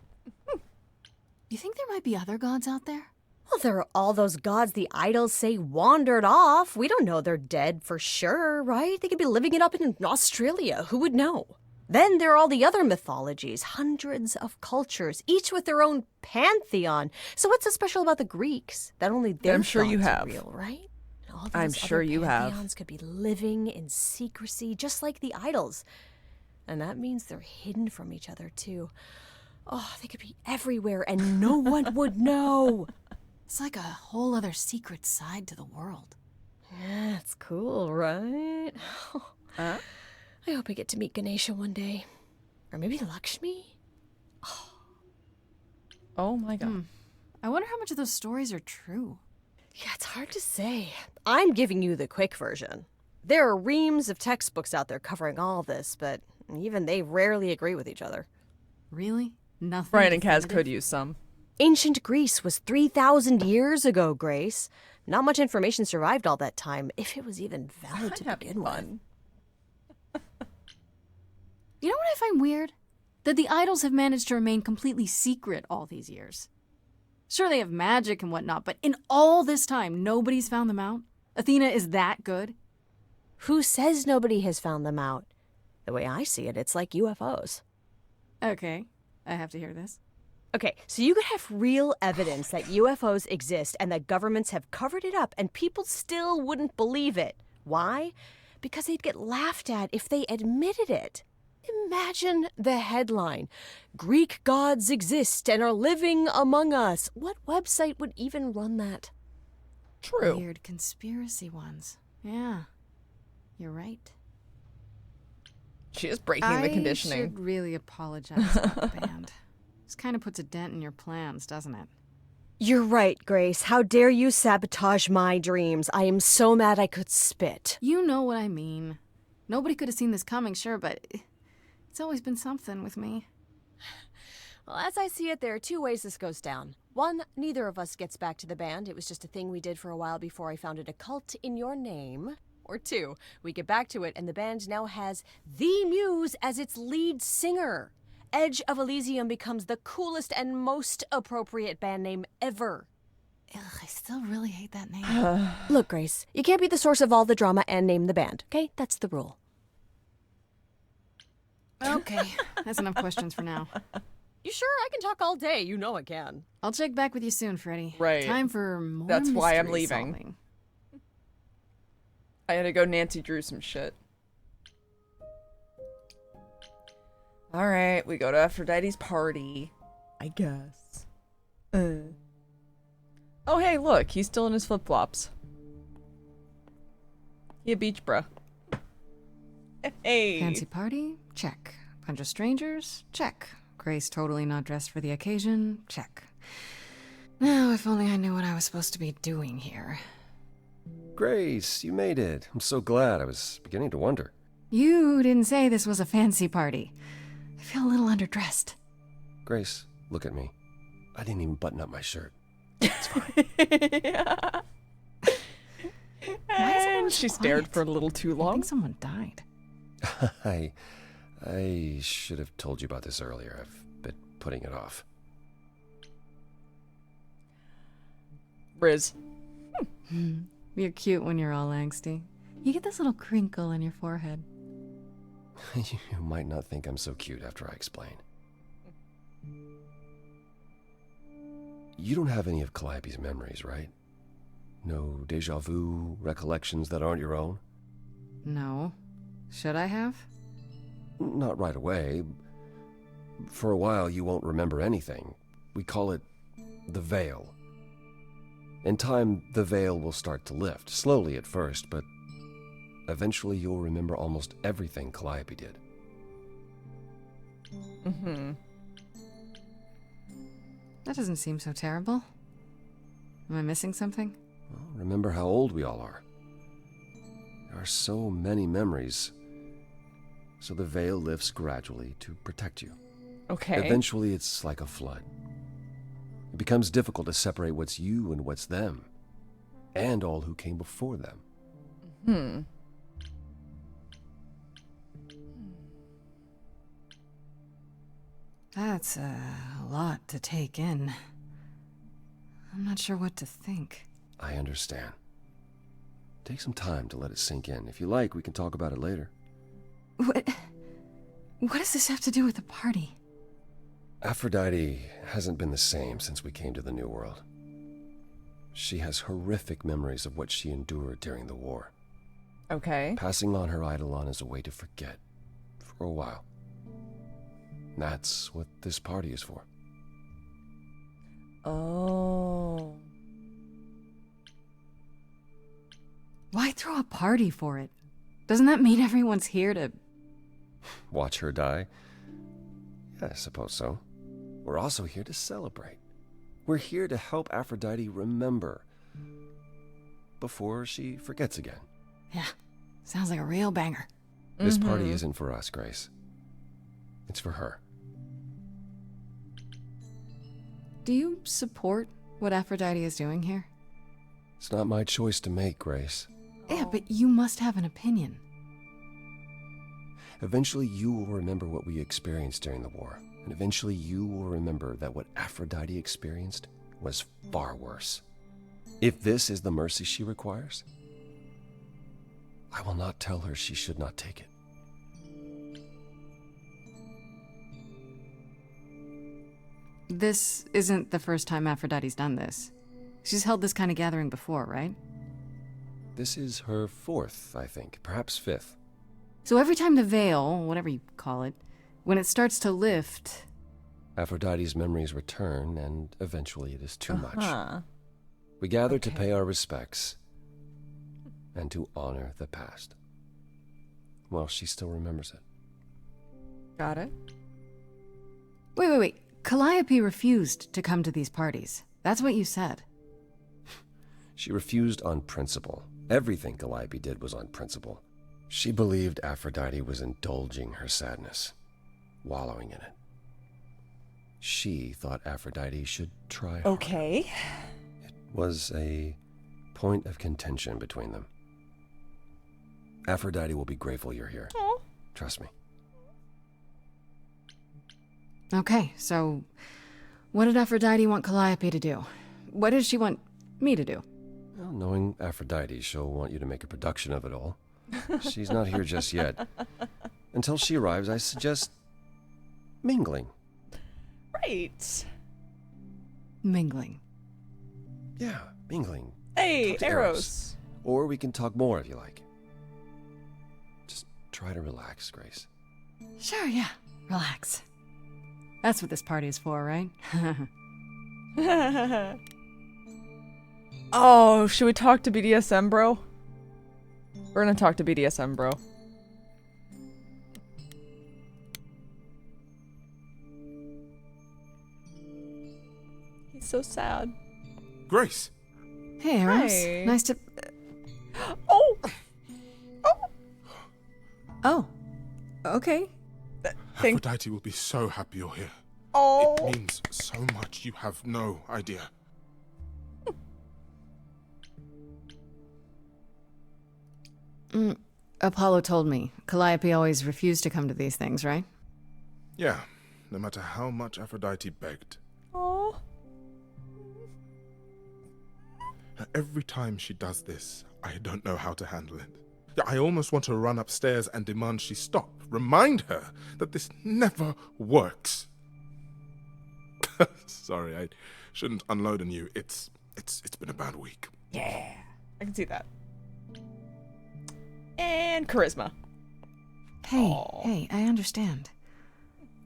You think there might be other gods out there? Well, there are all those gods the idols say wandered off. We don't know they're dead for sure, right? They could be living it up in Australia. Who would know? Then there are all the other mythologies, hundreds of cultures, each with their own pantheon. So what's so special about the Greeks? That only their I'm sure you gods are have. real, right? All those I'm sure other you have. pantheons could be living in secrecy, just like the idols. And that means they're hidden from each other, too. Oh, they could be everywhere and no one would know. It's like a whole other secret side to the world. Yeah, it's cool, right? I hope I get to meet Ganesha one day. Or maybe Lakshmi? Oh my god. I wonder how much of those stories are true. Yeah, it's hard to say. I'm giving you the quick version. There are reams of textbooks out there covering all this, but even they rarely agree with each other. Really? Nothing Brian and Kaz definitive? could use some. Ancient Greece was 3,000 years ago, Grace. Not much information survived all that time, if it was even valid to begin with. You know what I find weird? That the idols have managed to remain completely secret all these years. Sure, they have magic and whatnot, but in all this time, nobody's found them out? Athena is that good? Who says nobody has found them out? The way I see it, it's like UFOs. Okay, I have to hear this. Okay, so you could have real evidence that UFOs exist and that governments have covered it up and people still wouldn't believe it. Why? Because they'd get laughed at if they admitted it. Imagine the headline. Greek gods exist and are living among us. What website would even run that? True. Weird conspiracy ones. Yeah, you're right. She is breaking the I conditioning. should really apologize about the band. This kind of puts a dent in your plans, doesn't it? You're right, Grace. How dare you sabotage my dreams? I am so mad I could spit. You know what I mean. Nobody could have seen this coming, sure, but it's always been something with me. Well, as I see it, there are two ways this goes down. One, neither of us gets back to the band. It was just a thing we did for a while before I founded a cult in your name. Or two, we get back to it and the band now has the Muse as its lead singer. Edge of Elysium becomes the coolest and most appropriate band name ever. Ugh, I still really hate that name. Look, Grace, you can't be the source of all the drama and name the band, okay? That's the rule. Okay, that's enough questions for now. You sure? I can talk all day. You know I can. I'll check back with you soon, Freddie. Right. Time for more That's why I'm mystery leaving. solving. I had to go Nancy Drew some shit. Alright, we go to Aphrodite's party. I guess. Oh hey, look, he's still in his flip-flops. He a beach bro. Hey! Fancy party? Check. Bunch of strangers? Check. Grace totally not dressed for the occasion? Check. Now, if only I knew what I was supposed to be doing here. Grace, you made it. I'm so glad. I was beginning to wonder. You didn't say this was a fancy party. I feel a little underdressed. Grace, look at me. I didn't even button up my shirt. And she stared for a little too I long. think someone died. I should have told you about this earlier. I've been putting it off. Riz. You're cute when you're all angsty. You get this little crinkle on your forehead. You might not think I'm so cute after I explain. You don't have any of Calliope's memories, right? No deja vu recollections that aren't your own? No. Should I have? Not right away. For a while, you won't remember anything. We call it the veil. In time, the veil will start to lift, slowly at first, but eventually you'll remember almost everything Calliope did. Mm-hmm. That doesn't seem so terrible. Am I missing something? Well, remember how old we all are. There are so many memories, so the veil lifts gradually to protect you. Okay. Eventually, it's like a flood. It becomes difficult to separate what's you and what's them, and all who came before them. Hmm. That's a lot to take in. I'm not sure what to think. I understand. Take some time to let it sink in. If you like, we can talk about it later. What does this have to do with the party? Aphrodite hasn't been the same since we came to the New World. She has horrific memories of what she endured during the war. Okay. Passing on her eidolon is a way to forget, for a while. That's what this party is for. Oh. Why throw a party for it? Doesn't that mean everyone's here to... Watch her die? Yeah, I suppose so. We're also here to celebrate. We're here to help Aphrodite remember before she forgets again. Yeah, sounds like a real banger. This party isn't for us, Grace. It's for her. Do you support what Aphrodite is doing here? It's not my choice to make, Grace. Yeah, but you must have an opinion. Eventually, you will remember what we experienced during the war. And eventually, you will remember that what Aphrodite experienced was far worse. If this is the mercy she requires, I will not tell her she should not take it. This isn't the first time Aphrodite's done this. She's held this kind of gathering before, right? This is her fourth, I think, perhaps fifth. So every time the veil, whatever you call it, when it starts to lift... Aphrodite's memories return, and eventually it is too much. Huh. We gather to pay our respects and to honor the past. Well, she still remembers it. Got it. Wait. Calliope refused to come to these parties. That's what you said. She refused on principle. Everything Calliope did was on principle. She believed Aphrodite was indulging her sadness, wallowing in it. She thought Aphrodite should try harder. Okay. It was a point of contention between them. Aphrodite will be grateful you're here. Aw. Trust me. Okay, so what did Aphrodite want Calliope to do? What did she want me to do? Well, knowing Aphrodite, she'll want you to make a production of it all. She's not here just yet. Until she arrives, I suggest mingling. Right. Mingling. Yeah, mingling. Hey, Talk to Eros. Or we can talk more if you like. Just try to relax, Grace. Sure, yeah. Relax. That's what this party is for, right? Oh, should we talk to BDSM, bro? We're gonna talk to BDSM, bro. He's so sad. Grace! Hey, Eros. Hi. Nice to... Oh! Oh. Okay. Thank- Aphrodite will be so happy you're here. Oh! It means so much you have no idea. Apollo told me. Calliope always refused to come to these things, right? Yeah, no matter how much Aphrodite begged. Oh. Every time she does this, I don't know how to handle it. Yeah, I almost want to run upstairs and demand she stop. Remind her that this never works. Sorry, I shouldn't unload on you. It's been a bad week. Yeah. I can see that. And charisma. Hey, I understand.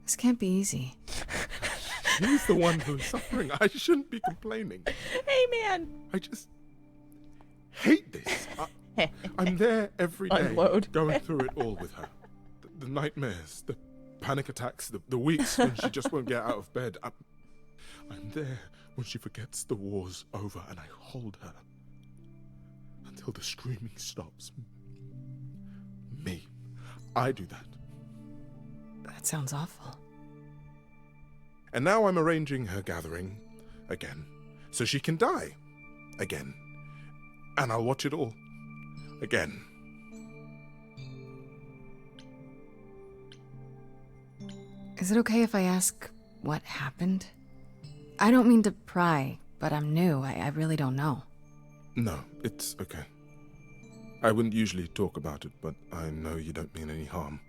This can't be easy. She's the one who's suffering. I shouldn't be complaining. Hey, man. I just hate this. I'm there every day, Unload. going through it all with her. The nightmares, the panic attacks, the weeks when she just won't get out of bed. I'm there when she forgets the war's over, and I hold her until the screaming stops. Me. I do that. That sounds awful. And now I'm arranging her gathering again, so she can die again. And I'll watch it all again. Is it okay if I ask what happened? I don't mean to pry, but I'm new. I really don't know. No, it's okay. I wouldn't usually talk about it, but I know you don't mean any harm.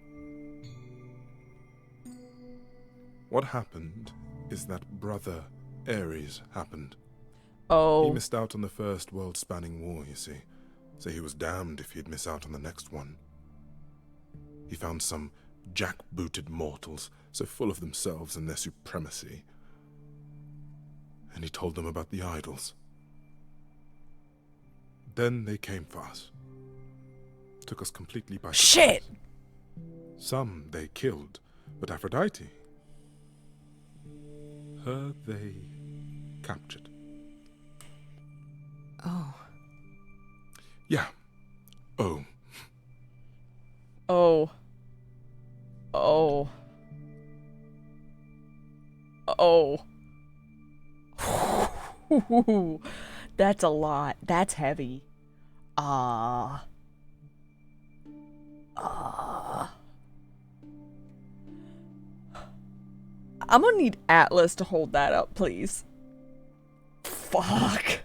What happened is that Brother Ares happened. Oh. He missed out on the first world-spanning war, you see, so he was damned if he'd miss out on the next one. He found some jack-booted mortals, so full of themselves and their supremacy, and he told them about the idols. Then they came for us. Took us completely by surprise. Shit! Some they killed, but Aphrodite, her they captured. Oh. Yeah. Oh. Oh. Oh. Oh. That's a lot. That's heavy. I'm gonna need Atlas to hold that up, please. Fuck.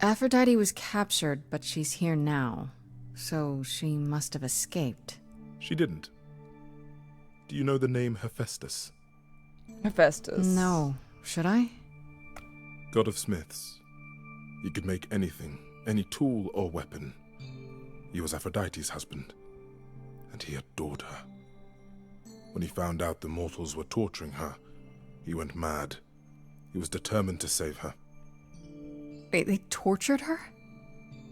Aphrodite was captured, but she's here now. So she must have escaped. She didn't. Do you know the name Hephaestus? Hephaestus. No. Should I? God of smiths. He could make anything, any tool or weapon. He was Aphrodite's husband, and he adored her. When he found out the mortals were torturing her, he went mad. He was determined to save her. Wait, they tortured her?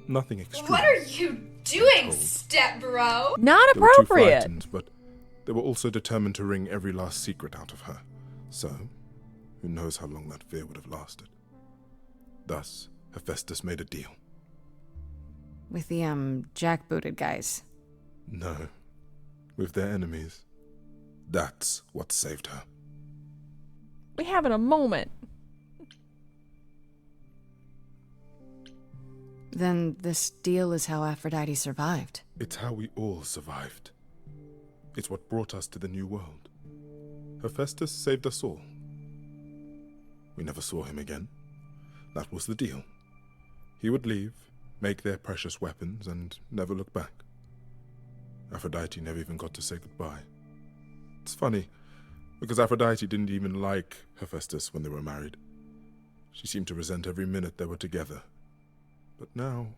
Nothing extreme. What are you doing, step bro? Not They were too appropriate. frightened, but they were also determined to wring every last secret out of her. So, who knows how long that fear would have lasted. Thus, Hephaestus made a deal. With the, jackbooted guys. No, with their enemies. That's what saved her. We having a moment. Then this deal is how Aphrodite survived. It's how we all survived. It's what brought us to the new world. Hephaestus saved us all. We never saw him again. That was the deal. He would leave, make their precious weapons, and never look back. Aphrodite never even got to say goodbye. It's funny, because Aphrodite didn't even like Hephaestus when they were married. She seemed to resent every minute they were together. But now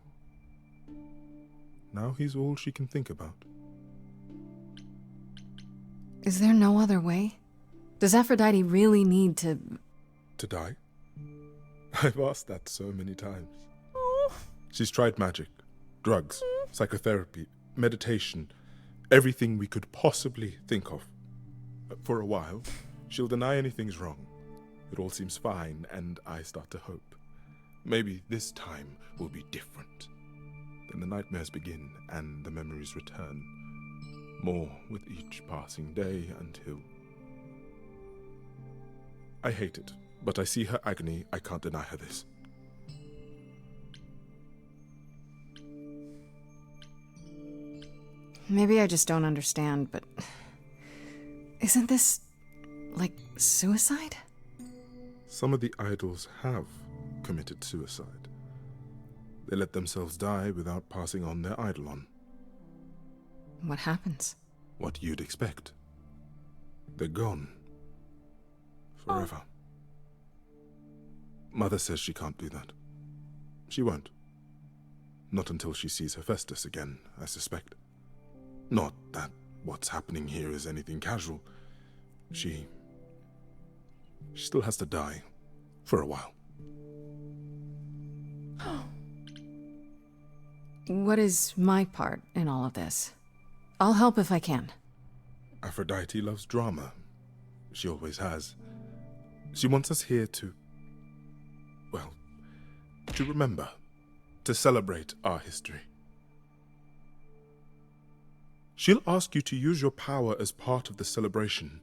he's all she can think about. Is there no other way? Does Aphrodite really need to... To die? I've asked that so many times. She's tried magic, drugs, psychotherapy, meditation, everything we could possibly think of. For a while, she'll deny anything's wrong. It all seems fine, and I start to hope. Maybe this time will be different. Then the nightmares begin, and the memories return. More with each passing day until... I hate it, but I see her agony. I can't deny her this. Maybe I just don't understand, but... Isn't this... like suicide? Some of the idols have committed suicide. They let themselves die without passing on their eidolon. What happens? What you'd expect. They're gone. Forever. Mother says she can't do that. She won't. Not until she sees Hephaestus again, I suspect. Not that what's happening here is anything casual. She still has to die. For a while. What is my part in all of this? I'll help if I can. Aphrodite loves drama. She always has. She wants us here to... well, to remember. To celebrate our history. She'll ask you to use your power as part of the celebration.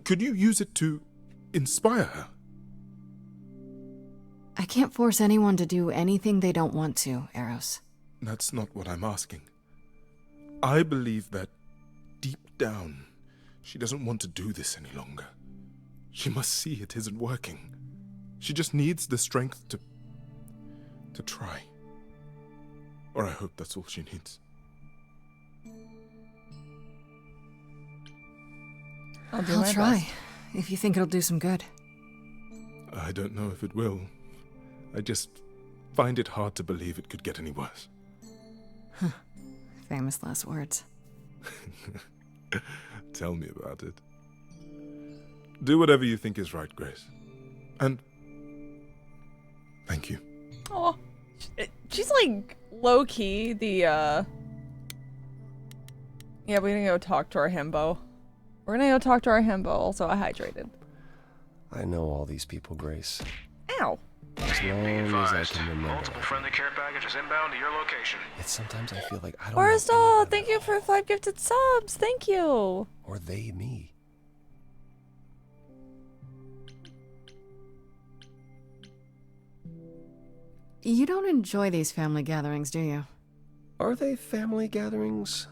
Could you use it to inspire her? I can't force anyone to do anything they don't want to, Eros. That's not what I'm asking. I believe that, deep down, she doesn't want to do this any longer. She must see it isn't working. She just needs the strength to try. Or I hope that's all she needs. I'll try, if you think it'll do some good. I don't know if it will. I just find it hard to believe it could get any worse. Famous last words. Tell me about it. Do whatever you think is right, Grace. And thank you. Oh, she's like low-key the, Yeah, we're gonna go talk to our himbo. Also, I hydrated. I know all these people, Grace. Ow. As long as I can remember. Multiple friendly care packages inbound to your location. Yet sometimes I feel like I don't Boristal, know thank you for 5 gifted subs. Thank you. or they me. You don't enjoy these family gatherings, do you? Are they family gatherings?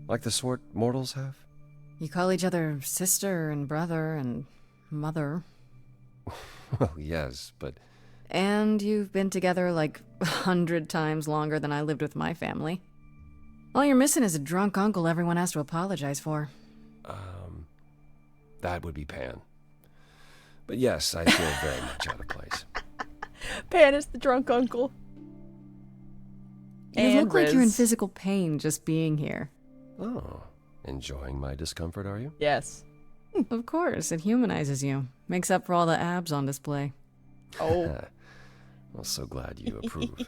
Like the sort mortals have? You call each other sister and brother and mother. Well, yes, but... And you've been together like 100 times longer than I lived with my family. All you're missing is a drunk uncle everyone has to apologize for. That would be Pan. But yes, I feel very much out of place. Pan is the drunk uncle. You look like you're in physical pain just being here. Oh, enjoying my discomfort, are you? Yes. Of course, it humanizes you. Makes up for all the abs on display. Oh. Well, so glad you approve.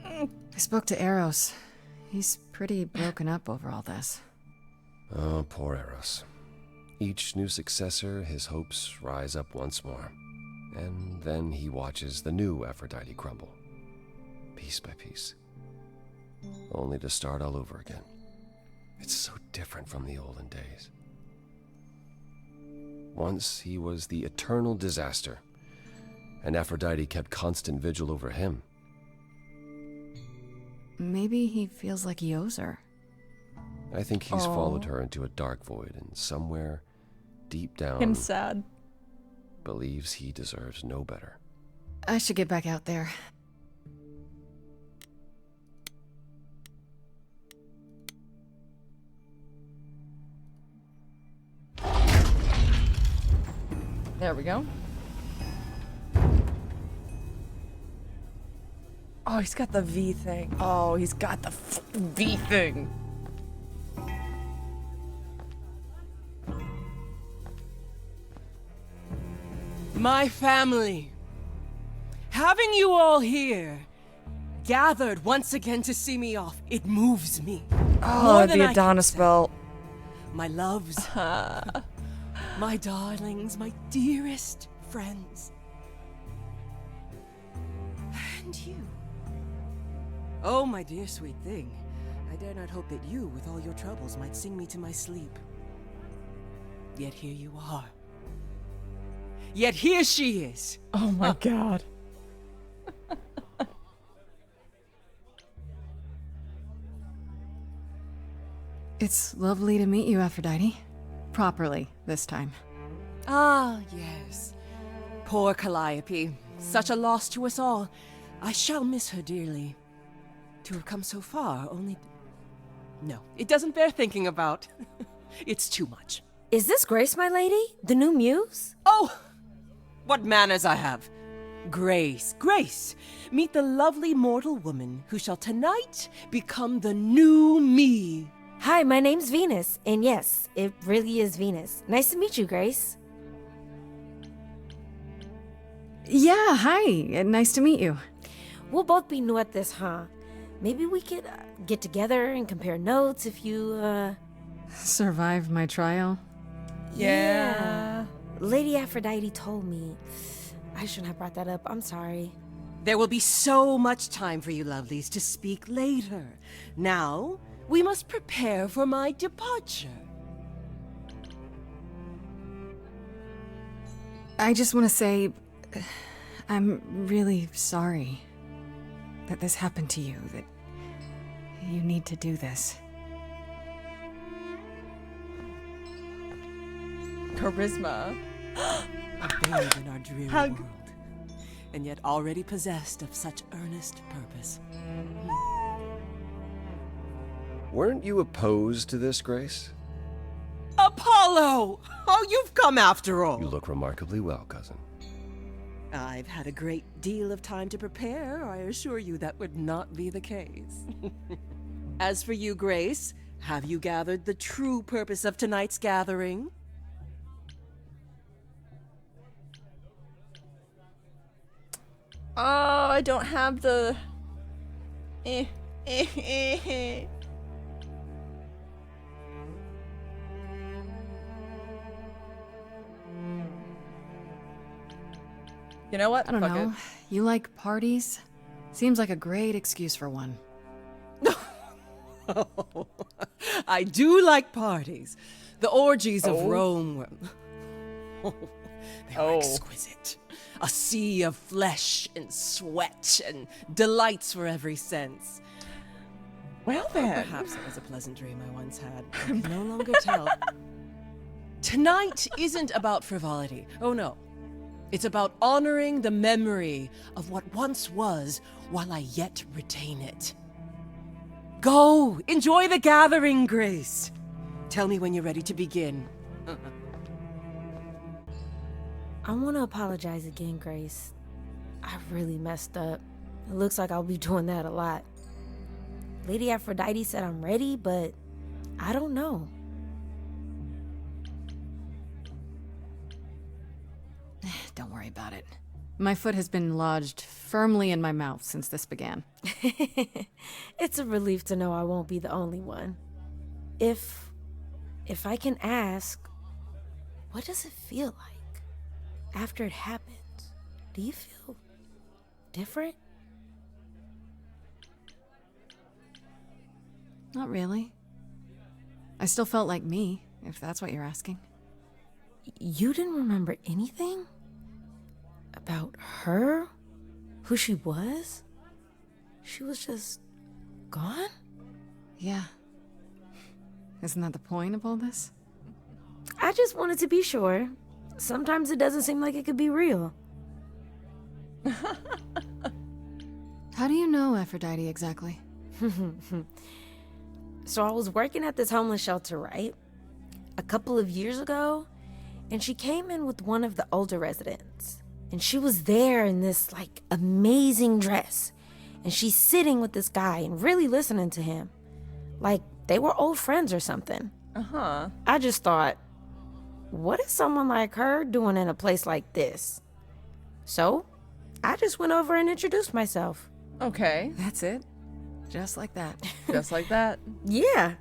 I spoke to Eros. He's pretty broken up over all this. Oh, poor Eros. Each new successor, his hopes rise up once more. And then he watches the new Aphrodite crumble. Piece by piece. Only to start all over again. It's so different from the olden days. Once he was the eternal disaster, and Aphrodite kept constant vigil over him. Maybe he feels like he owes her. I think he's followed her into a dark void, and somewhere, deep down, Him sad. believes he deserves no better. I should get back out there. There we go. Oh, he's got the V thing. Oh, he's got the V thing. My family. Having you all here, gathered once again to see me off, it moves me. Oh, More than the I can Adonis say. belt. My loves, my darlings, my dearest friends. And you. Oh, my dear sweet thing. I dare not hope that you, with all your troubles, might sing me to my sleep. Yet here you are. Yet here she is. Oh my god. It's lovely to meet you, Aphrodite. Properly, this time. Ah, yes. Poor Calliope. Such a loss to us all. I shall miss her dearly. To have come so far, only... No, it doesn't bear thinking about. It's too much. Is this Grace, my lady? The new muse? Oh! What manners I have. Grace, Grace, meet the lovely mortal woman who shall tonight become the new me. Hi, my name's Venus, and yes, it really is Venus. Nice to meet you, Grace. Yeah, hi. Nice to meet you. We'll both be new at this, huh? Maybe we could get together and compare notes if you, Survived my trial. Yeah. Lady Aphrodite told me. I shouldn't have brought that up. I'm sorry. There will be so much time for you lovelies to speak later. Now, we must prepare for my departure. I just want to say, I'm really sorry that this happened to you, that you need to do this. Charisma. A babe in our dreary Hug. world, and yet already possessed of such earnest purpose. Weren't you opposed to this, Grace? Apollo! Oh, you've come after all. You look remarkably well, cousin. I've had a great deal of time to prepare. I assure you that would not be the case. As for you, Grace, have you gathered the true purpose of tonight's gathering? Oh, I don't have the. You know what? I don't Fuck know. it. You like parties? Seems like a great excuse for one. I do like parties. The orgies of Rome were. They were exquisite. A sea of flesh and sweat and delights for every sense. Well then. Perhaps it was a pleasant dream I once had. I can no longer tell. Tonight isn't about frivolity. Oh no. It's about honoring the memory of what once was while I yet retain it. Go! Enjoy the gathering, Grace! Tell me when you're ready to begin. I want to apologize again, Grace. I really messed up. It looks like I'll be doing that a lot. Lady Aphrodite said I'm ready, but I don't know. Don't worry about it. My foot has been lodged firmly in my mouth since this began. It's a relief to know I won't be the only one. If I can ask, what does it feel like after it happens? Do you feel different? Not really. I still felt like me, if that's what you're asking. You didn't remember anything? About her? Who she was? She was just gone? Yeah. Isn't that the point of all this? I just wanted to be sure. Sometimes it doesn't seem like it could be real. How do you know Aphrodite exactly? So I was working at this homeless shelter, right? A couple of years ago, and she came in with one of the older residents. And she was there in this, like, amazing dress. And she's sitting with this guy and really listening to him. Like, they were old friends or something. Uh-huh. I just thought, what is someone like her doing in a place like this? So, I just went over and introduced myself. Okay. That's it. Just like that. Just like that. Yeah.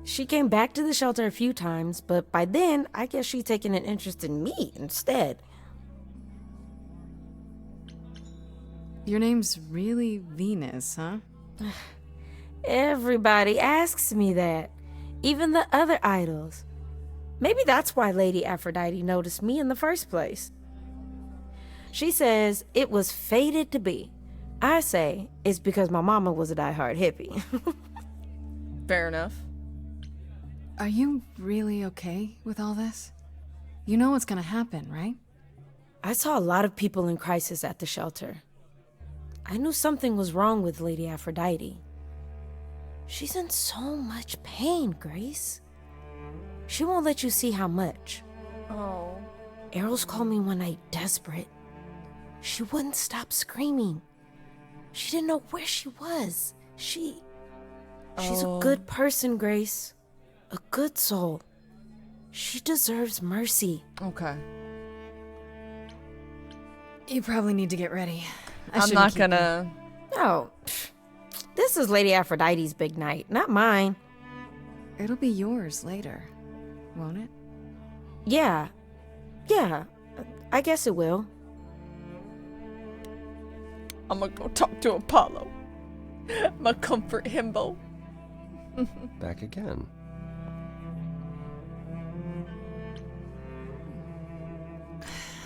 She came back to the shelter a few times, but by then, I guess she'd taken an interest in me instead. Your name's really Venus, huh? Everybody asks me that. Even the other idols. Maybe that's why Lady Aphrodite noticed me in the first place. She says it was fated to be. I say it's because my mama was a diehard hippie. Fair enough. Are you really okay with all this? You know what's gonna happen, right? I saw a lot of people in crisis at the shelter. I knew something was wrong with Lady Aphrodite. She's in so much pain, Grace. She won't let you see how much. Oh. Errol's called me one night desperate. she wouldn't stop screaming. She didn't know where she was. She's a good person, Grace. A good soul. She deserves mercy. Okay. You probably need to get ready. I'm not gonna. No. This is Lady Aphrodite's big night, not mine. It'll be yours later, won't it? Yeah. Yeah. I guess it will. I'm gonna go talk to Apollo. My comfort himbo. Back again.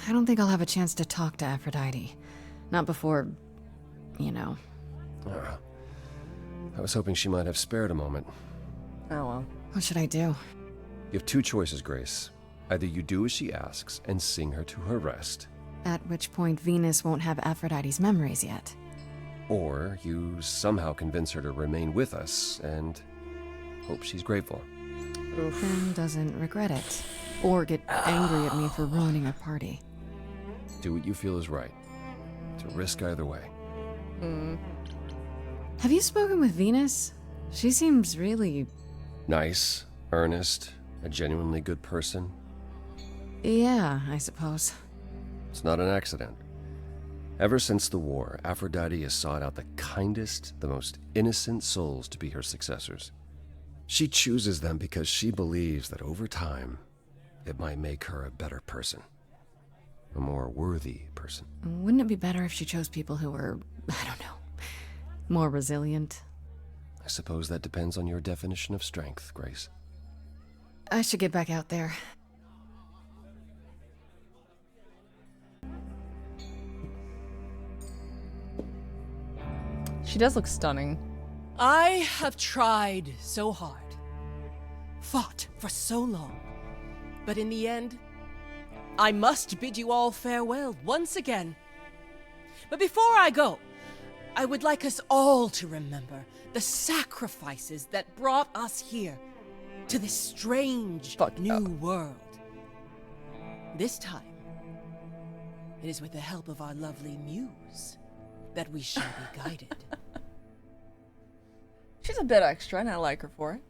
I don't think I'll have a chance to talk to Aphrodite. Not before, you know. I was hoping she might have spared a moment. Oh well. What should I do? You have two choices, Grace. Either you do as she asks and sing her to her rest, At which point Venus won't have Aphrodite's memories yet. or you somehow convince her to remain with us and hope she's grateful. And doesn't regret it. Or get angry at me for ruining our party. Do what you feel is right. It's a risk either way. Have you spoken with Venus? She seems really... Nice, earnest, a genuinely good person. Yeah, I suppose. It's not an accident. Ever since the war, Aphrodite has sought out the kindest, the most innocent souls to be her successors. She chooses them because she believes that over time, it might make her a better person. A more worthy person. Wouldn't it be better if she chose people who were, I don't know, more resilient? I suppose that depends on your definition of strength, Grace. I should get back out there. She does look stunning. I have tried so hard, fought for so long, but in the end, I must bid you all farewell once again. But before I go, I would like us all to remember the sacrifices that brought us here to this strange new world. This time, it is with the help of our lovely muse that we shall be guided. She's a bit extra, and I like her for it.